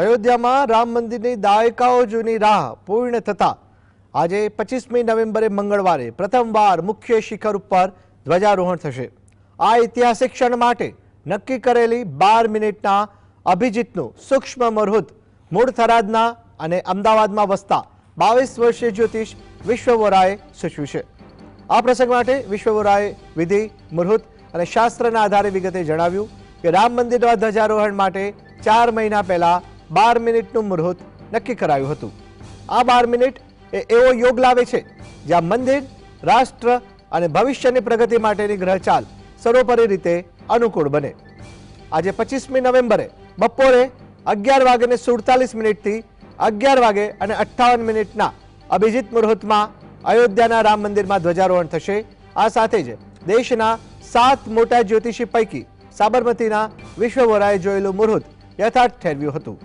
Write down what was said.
અયોધ્યામાં રામ મંદિરની દાયકાઓ જૂની રાહ પૂર્ણ થતા આજે 25મી નવેમ્બરે મંગળવારે પ્રથમવાર મુખ્ય શિખર ઉપર ધ્વજારોહણ થશે। આ ઐતિહાસિક ક્ષણ માટે નક્કી કરેલી 12 મિનિટના અભિજીતનું સૂક્ષ્મ મુહૂર્ત મૂળ થરાદના અને અમદાવાદમાં વસતા 22 વર્ષીય જ્યોતિષ વિશ્વ વોરાએ સૂચવ્યું છે। આ પ્રસંગ માટે વિશ્વ વોરાએ વિધિ, મુહૂર્ત અને શાસ્ત્રના આધારે વિગતે જણાવ્યું કે રામ મંદિરના ધ્વજારોહણ માટે 4 મહિના પહેલા 12 મિનિટનું મુહૂર્ત નક્કી કરાયું હતું। આ 12 મિનિટ એ એવો યોગ લાવે છે જ્યાં મંદિર, રાષ્ટ્ર અને ભવિષ્યની પ્રગતિ માટેની ગ્રહચાલ સર્વોપરી રીતે અનુકૂળ બને। આજે 25મી નવેમ્બરે બપોરે 11:47 થી 11:58 અભિજીત મુહૂર્તમાં અયોધ્યાના રામ મંદિરમાં ધ્વજારોહણ થશે। આ સાથે જ દેશના 7 મોટા જ્યોતિષી પૈકી સાબરમતીના વિશ્વ વોરાએ જોયેલું મુહૂર્ત યથાર્થ ઠેરવ્યું હતું।